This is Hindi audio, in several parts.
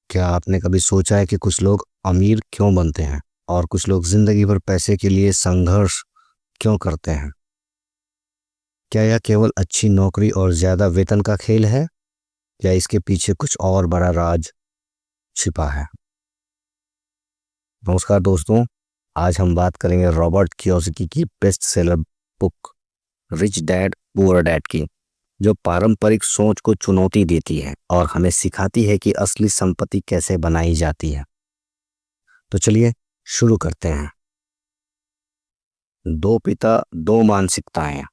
क्या आपने कभी सोचा है कि कुछ लोग अमीर क्यों बनते हैं और कुछ लोग जिंदगी भर पैसे के लिए संघर्ष क्यों करते हैं? क्या यह केवल अच्छी नौकरी और ज्यादा वेतन का खेल है या इसके पीछे कुछ और बड़ा राज छिपा है? नमस्कार दोस्तों, आज हम बात करेंगे रॉबर्ट कियोसाकी की best seller book rich dad poor dad की, जो पारंपरिक सोच को चुनौती देती है और हमें सिखाती है कि असली संपत्ति कैसे बनाई जाती है। तो चलिए शुरू करते हैं। दो पिता, दो मानसिकताएं।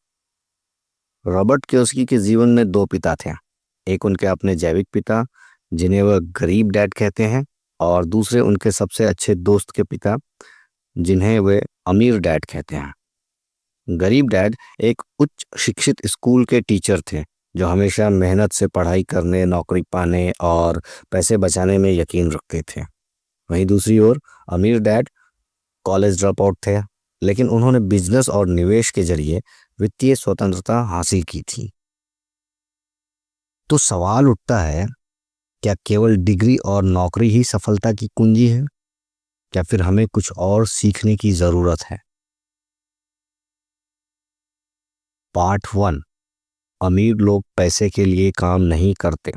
रॉबर्ट कियोसाकी के जीवन में दो पिता थे। एक उनके अपने जैविक पिता, जिन्हें वह गरीब डैड कहते हैं, और दूसरे उनके सबसे अच्छे दोस्त के पिता, जिन्हें वे अमीर डैड कहते हैं। गरीब डैड एक उच्च शिक्षित स्कूल के टीचर थे, जो हमेशा मेहनत से पढ़ाई करने, नौकरी पाने और पैसे बचाने में यकीन रखते थे। वहीं दूसरी ओर अमीर डैड कॉलेज ड्रॉप आउट थे, लेकिन उन्होंने बिजनेस और निवेश के जरिए वित्तीय स्वतंत्रता हासिल की थी। तो सवाल उठता है, क्या केवल डिग्री और नौकरी ही सफलता की कुंजी है, या फिर हमें कुछ और सीखने की जरूरत है? पार्ट 1। अमीर लोग पैसे के लिए काम नहीं करते।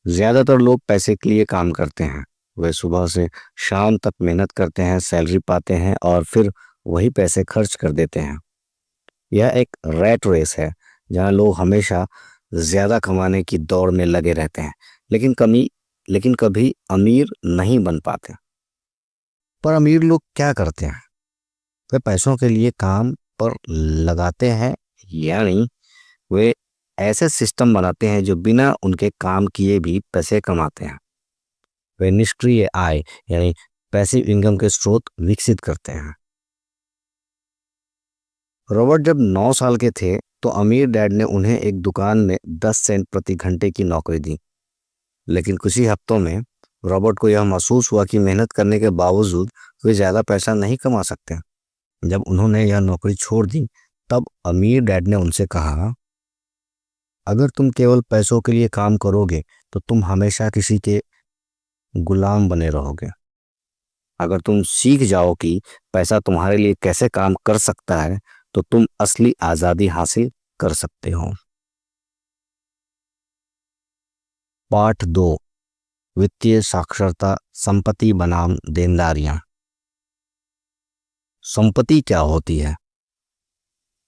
ज्यादातर लोग पैसे के लिए काम करते हैं। वे सुबह से शाम तक मेहनत करते हैं, सैलरी पाते हैं और फिर वही पैसे खर्च कर देते हैं। यह एक रैट रेस है, जहां लोग हमेशा ज्यादा कमाने की दौड़ में लगे रहते हैं, लेकिन कभी अमीर नहीं बन पाते। पर अमीर लोग क्या करते हैं? वे पैसों के लिए काम पर लगाते हैं, यानी वे ऐसे सिस्टम बनाते हैं जो बिना उनके काम किए भी पैसे कमाते हैं। वे निष्क्रिय आय यानी पैसिव इनकम के स्रोत विकसित करते हैं। रॉबर्ट जब 9 साल के थे तो अमीर डैड ने उन्हें एक दुकान में 10 सेंट प्रति घंटे की नौकरी दी। लेकिन कुछ ही हफ्तों में रॉबर्ट को यह महसूस हुआ कि मेहनत करने के बावजूद वे ज्यादा पैसा नहीं कमा सकते। जब उन्होंने यह नौकरी छोड़ दी, तब अमीर डैड ने उनसे कहा, अगर तुम केवल पैसों के लिए काम करोगे तो तुम हमेशा किसी के गुलाम बने रहोगे। अगर तुम सीख जाओ कि पैसा तुम्हारे लिए कैसे काम कर सकता है, तो तुम असली आजादी हासिल कर सकते हो। पार्ट 2। वित्तीय साक्षरता, संपत्ति बनाम देनदारियां। संपत्ति क्या होती है?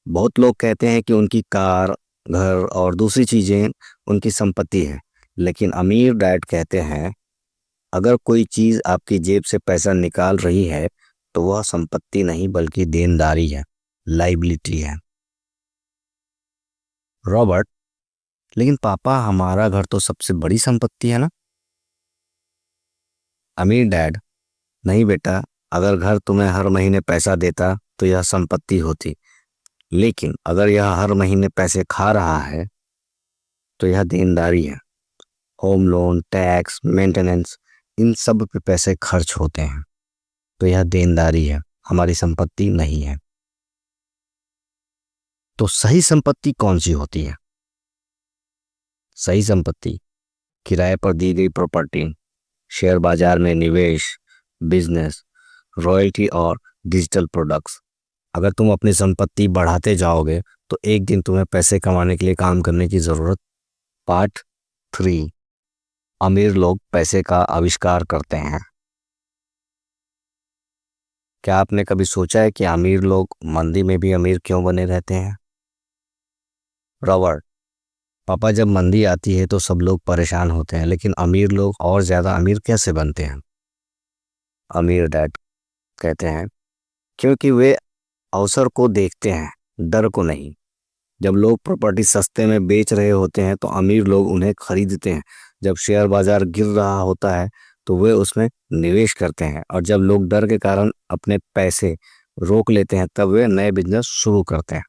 बहुत लोग कहते हैं कि उनकी कार, घर और दूसरी चीजें उनकी संपत्ति है, लेकिन अमीर डैड कहते हैं, अगर कोई चीज आपकी जेब से पैसा निकाल रही है तो वह संपत्ति नहीं बल्कि देनदारी है, लाइबिलिटी है। रॉबर्ट, लेकिन पापा, हमारा घर तो सबसे बड़ी संपत्ति है ना? अमीर डैड, नहीं बेटा, अगर घर तुम्हें हर महीने पैसा देता तो यह संपत्ति होती, लेकिन अगर यह हर महीने पैसे खा रहा है तो यह देनदारी है। होम लोन, टैक्स, मेंटेनेंस, इन सब पे पैसे खर्च होते हैं, तो यह देनदारी है, हमारी संपत्ति नहीं है। तो सही संपत्ति कौन सी होती है? सही संपत्ति किराए पर दी गई प्रॉपर्टी, शेयर बाजार में निवेश, बिजनेस, रॉयल्टी और डिजिटल प्रोडक्ट्स। अगर तुम अपनी संपत्ति बढ़ाते जाओगे तो एक दिन तुम्हें पैसे कमाने के लिए काम करने की जरूरत। पार्ट 3। अमीर लोग पैसे का आविष्कार करते हैं। क्या आपने कभी सोचा है कि अमीर लोग मंदी में भी अमीर क्यों बने रहते हैं? रॉबर्ट, पापा, जब मंदी आती है तो सब लोग परेशान होते हैं, लेकिन अमीर लोग और ज्यादा अमीर कैसे बनते हैं? अमीर डैड कहते हैं, क्योंकि वे अवसर को देखते हैं, डर को नहीं। जब लोग प्रॉपर्टी सस्ते में बेच रहे होते हैं तो अमीर लोग उन्हें खरीदते हैं। जब शेयर बाजार गिर रहा होता है तो वे उसमें निवेश करते हैं, और जब लोग डर के कारण अपने पैसे रोक लेते हैं तब वे नए बिजनेस शुरू करते हैं।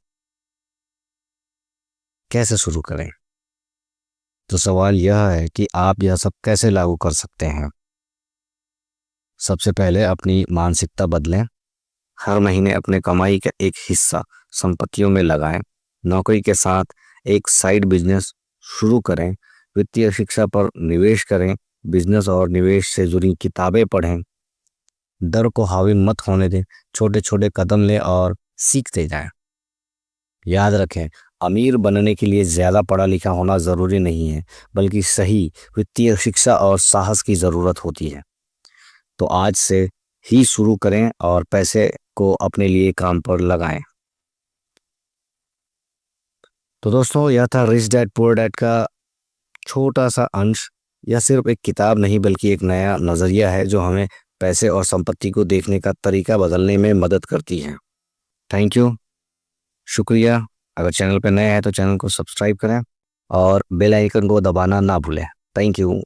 कैसे शुरू करें? तो सवाल यह है कि आप यह सब कैसे लागू कर सकते हैं। सबसे पहले अपनी मानसिकता बदलें। हर महीने अपने कमाई का एक हिस्सा संपत्तियों में लगाएं। नौकरी के साथ एक साइड बिजनेस शुरू करें। वित्तीय शिक्षा पर निवेश करें, बिजनेस और निवेश से जुड़ी किताबें पढ़ें, डर को हावी मत होने दें, छोटे छोटे कदम लें और सीखते जाएं। याद रखें, अमीर बनने के लिए ज़्यादा पढ़ा लिखा होना ज़रूरी नहीं है, बल्कि सही वित्तीय शिक्षा और साहस की ज़रूरत होती है। तो आज से ही शुरू करें और पैसे को अपने लिए काम पर लगाएं। तो दोस्तों, यह था रिच डैड पुअर डैड का छोटा सा अंश। यह सिर्फ एक किताब नहीं बल्कि एक नया नज़रिया है जो हमें पैसे और संपत्ति को देखने का तरीका बदलने में मदद करती है। थैंक यू, शुक्रिया। अगर चैनल पर नए हैं तो चैनल को सब्सक्राइब करें और बेल आइकन को दबाना ना भूलें। Thank you.